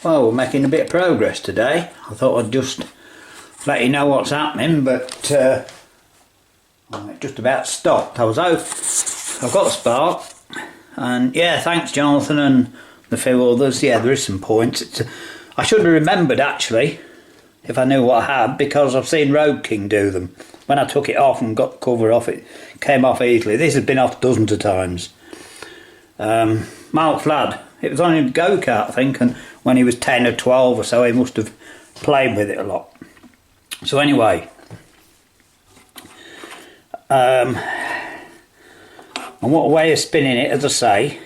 Well, we're making a bit of progress today. I thought I'd just let you know what's happening, but it just about stopped. I've got a spark, and yeah, thanks Jonathan and the few others. Yeah, there is some points. I should have remembered actually, if I knew what I had, because I've seen Road King do them. When I took it off and got the cover off, it came off easily. This has been off dozens of times. Mark Flood, it was on a go-kart I think, and when he was 10 or 12 or so he must have played with it a lot. So anyway, and what a way of spinning it, as I say.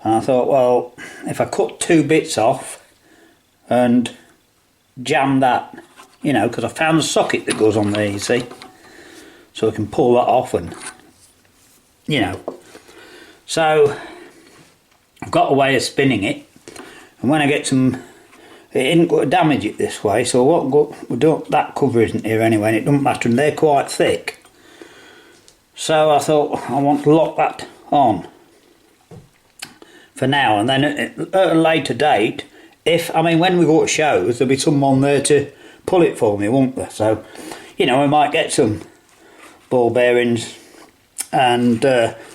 And I thought, well, if I cut 2 bits off and jam that, you know, because I found a socket that goes on there, you see, so I can pull that off and, you know. So I've got a way of spinning it, and when I get some, it isn't going to damage it this way, so we don't, that cover isn't here anyway, and it doesn't matter, and they're quite thick. So I thought I want to lock that on for now, and then at a later date, when we go to shows, there'll be someone there to pull it for me, won't there? So, you know, I might get some ball bearings and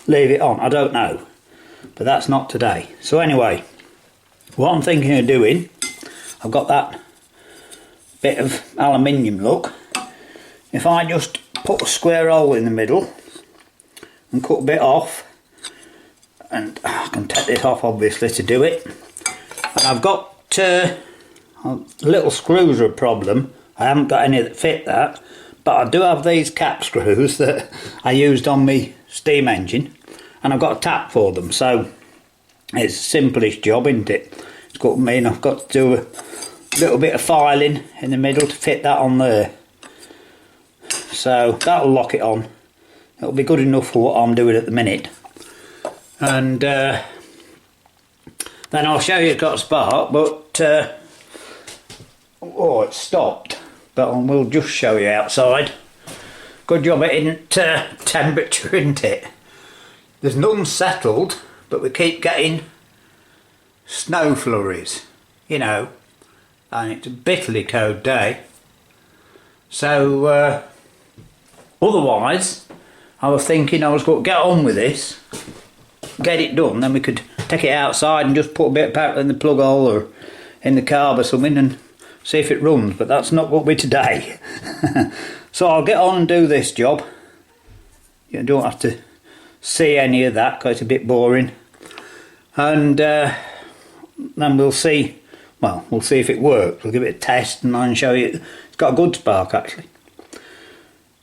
leave it on. I don't know, but that's not today. So anyway, what I'm thinking of doing, I've got that bit of aluminium, look. If I just put a square hole in the middle and cut a bit off, and I can take this off obviously to do it, and I've got little screws are a problem. I haven't got any that fit that, but I do have these cap screws that I used on my steam engine, and I've got a tap for them, so it's a simplest job, isn't it? It's got to mean I've got to do a little bit of filing in the middle to fit that on there, so that'll lock it on. It'll be good enough for what I'm doing at the minute, and then I'll show you it's got a spark, but oh, it's stopped, but we'll just show you outside. Good job it isn't temperature, isn't it? There's none settled, but we keep getting snow flurries, you know, and it's a bitterly cold day. So otherwise I was thinking I was going to get on with this, get it done, then we could take it outside and just put a bit of powder in the plug hole or in the carb or something and see if it runs, but that's not what we today. So I'll get on and do this job. You don't have to see any of that because it's a bit boring, and then we'll see. Well, we'll see if it works. We'll give it a test and I'll show you. It's got a good spark actually.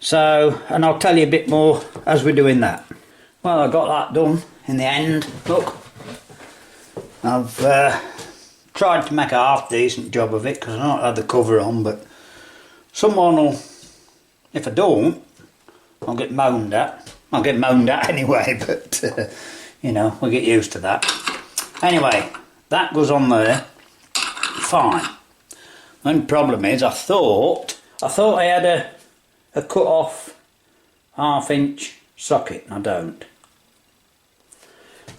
So, and I'll tell you a bit more as we're doing that. Well, I got that done in the end. Look, I've tried to make a half decent job of it because I've not had the cover on, but someone will, if I don't, I'll get moaned at. I'll get moaned at anyway, but you know, we'll get used to that. Anyway, that goes on there, fine. The only problem is I thought I had a cut off 1/2 inch socket, and I don't.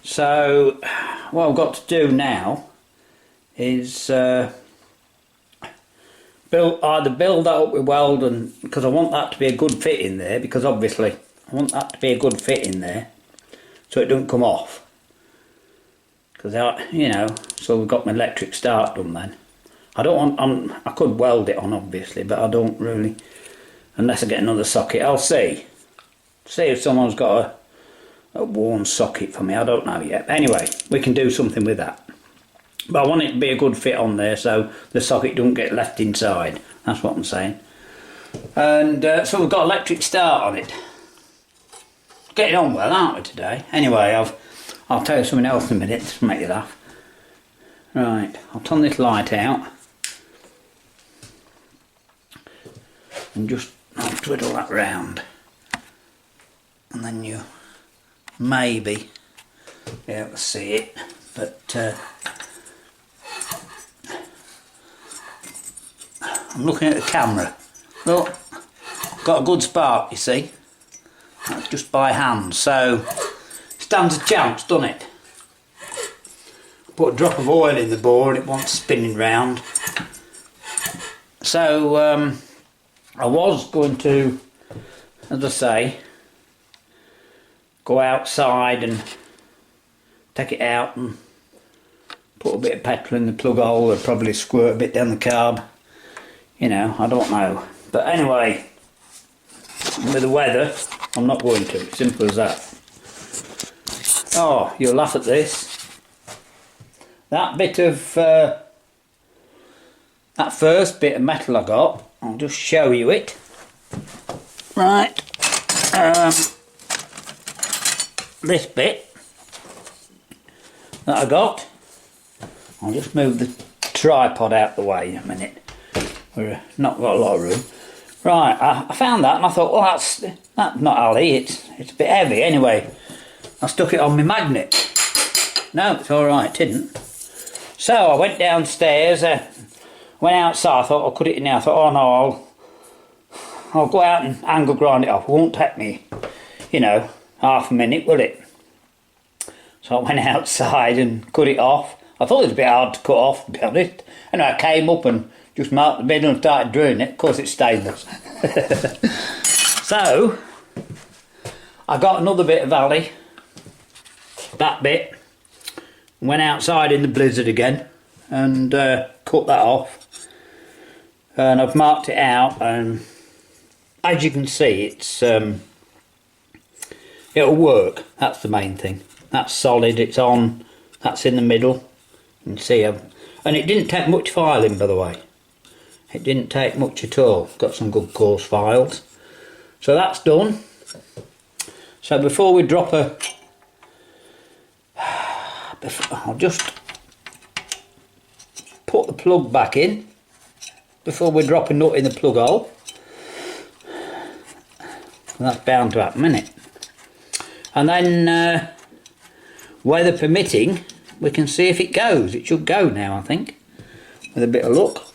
So what I've got to do now is either build that up with weld, and because I want that to be a good fit in there, because obviously I want that to be a good fit in there so it don't come off, because you know, so we've got my electric start done then. I don't want, I could weld it on obviously, but I don't really, unless I get another socket. I'll see if someone's got a worn socket for me, I don't know yet. Anyway, we can do something with that. But I want it to be a good fit on there so the socket don't get left inside. That's what I'm saying. And so we've got electric start on it. Getting on well, aren't we, today? Anyway, I'll tell you something else in a minute to make you laugh. Right, I'll turn this light out. And just I'll twiddle that round. And then you maybe be able to see it. But I'm looking at the camera. Look, got a good spark, you see. That's just by hand, so stands a chance, doesn't it? put a drop of oil in the bore and it wants spinning round. So I was going to, as I say, go outside and take it out and put a bit of petrol in the plug hole, or probably squirt a bit down the carb. You know, I don't know. But anyway, with the weather, I'm not going to. Simple as that. Oh, you'll laugh at this. That bit of, that first bit of metal I got, I'll just show you it. Right. This bit that I got, I'll just move the tripod out the way a minute. We've not got a lot of room. Right, I found that and I thought, well, that's not alley, it's a bit heavy. Anyway, I stuck it on my magnet. No, it's alright, it didn't. So I went downstairs, went outside, I thought I'll cut it in there. I thought, oh no, I'll go out and angle grind it off. It won't take me, you know, half a minute, will it? So I went outside and cut it off. I thought it was a bit hard to cut off, to be honest. And I came up and just marked the middle and started drilling it. Of course it's stainless. So I got another bit of alley, that bit, went outside in the blizzard again and cut that off. And I've marked it out, and as you can see, it's it'll work. That's the main thing. That's solid, it's on, that's in the middle. You can see, and it didn't take much filing, by the way. It didn't take much at all. Got some good coarse files. So that's done. So before we drop I'll just put the plug back in before we drop a nut in the plug hole. And that's bound to happen, isn't it? And then, weather permitting, we can see if it goes. It should go now, I think, with a bit of luck.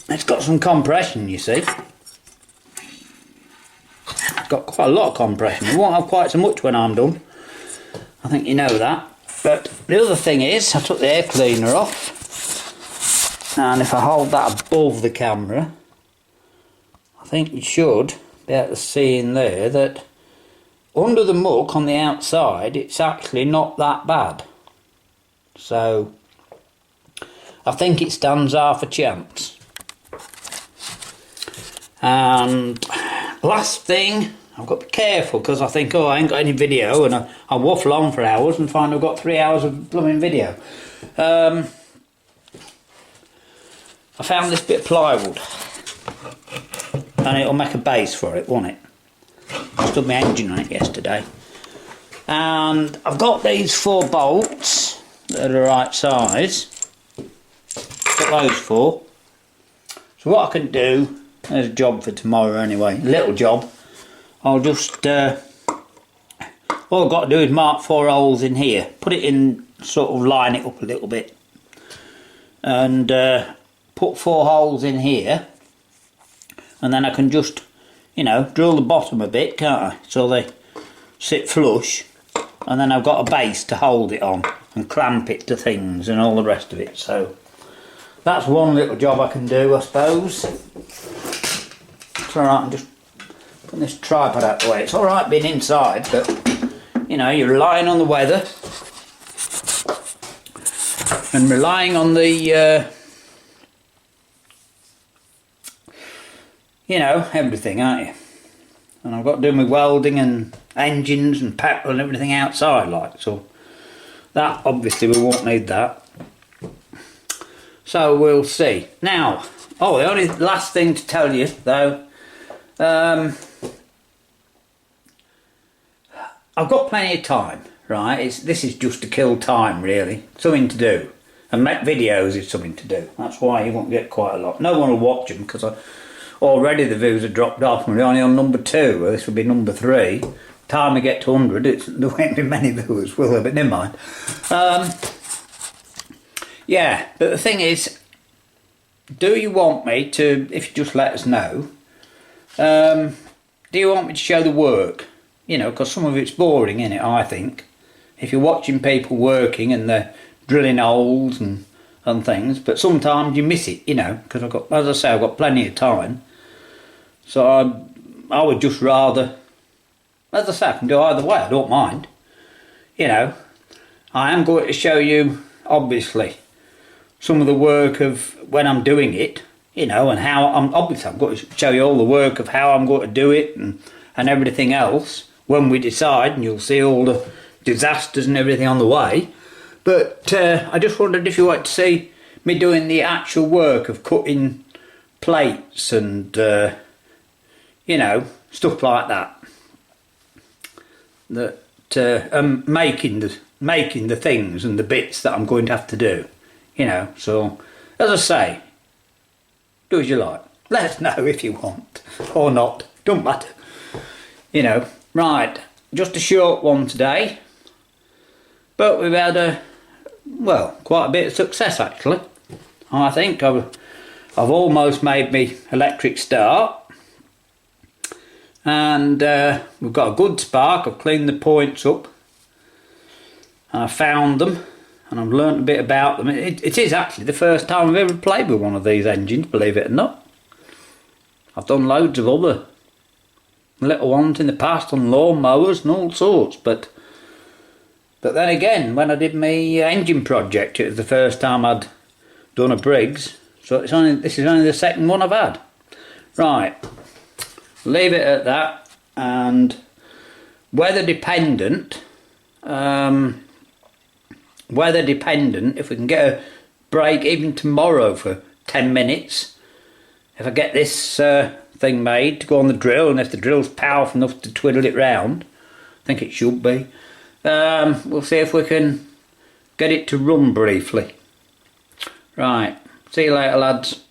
It's got some compression, you see. It's got quite a lot of compression. It won't have quite so much when I'm done. I think you know that. But the other thing is, I took the air cleaner off, and if I hold that above the camera, I think you should be able to see in there that under the muck on the outside, it's actually not that bad. So I think it stands half a chance. And last thing, I've got to be careful because I think, oh, I ain't got any video, and I waffle on for hours and find I've got 3 hours of blooming video. I found this bit of plywood, and it'll make a base for it, won't it? I stood my engine on it yesterday. And I've got these 4 bolts that are the right size. Got those 4. So what I can do, there's a job for tomorrow anyway, a little job. I'll just, all I've got to do is mark 4 holes in here. Put it in, sort of line it up a little bit. And put 4 holes in here. And then I can just, you know, drill the bottom a bit, can't I? So they sit flush. And then I've got a base to hold it on and clamp it to things and all the rest of it. So that's one little job I can do, I suppose. It's alright, I'm just putting this tripod out the way. It's alright being inside, but you know, you're relying on the weather and relying on the you know, everything, aren't you? And I've got to do my welding and engines and petrol and everything outside, like, so that obviously we won't need that. So we'll see. Now, oh, the only last thing to tell you though, I've got plenty of time, right? This is just to kill time, really. Something to do. And make videos is something to do. That's why you won't get quite a lot. No one will watch them because already the views have dropped off and we're only on number 2. Well, this will be number 3. Time we get to 100, there won't be many viewers, will there? But never mind. Yeah, but the thing is, do you want me to, if you just let us know, do you want me to show the work? You know, because some of it's boring, innit, I think. if you're watching people working and they're drilling holes and things, but sometimes you miss it, you know, because I've got, as I say, I've got plenty of time. So I would just rather, as I say, I can do either way, I don't mind. You know, I am going to show you, obviously, some of the work of when I'm doing it, you know, and how I'm going to show you all the work of how I'm going to do it and everything else when we decide, and you'll see all the disasters and everything on the way. But I just wondered if you wanted to see me doing the actual work of cutting plates and you know, stuff like that. Making the things and the bits that I'm going to have to do. You know, so as I say, do as you like. Let us know if you want or not. Don't matter. You know, right. Just a short one today. But we've had quite a bit of success actually. I think I've almost made me electric start. And we've got a good spark. I've cleaned the points up. And I found them. And I've learnt a bit about them. It is actually the first time I've ever played with one of these engines, believe it or not. I've done loads of other little ones in the past on lawn mowers and all sorts, but then again, when I did my engine project, it was the first time I'd done a Briggs, so this is only the second one I've had. Right, leave it at that, and weather dependent, if we can get a break even tomorrow for 10 minutes, if I get this thing made to go on the drill, and if the drill's powerful enough to twiddle it round, I think it should be, we'll see if we can get it to run briefly. Right, see you later lads.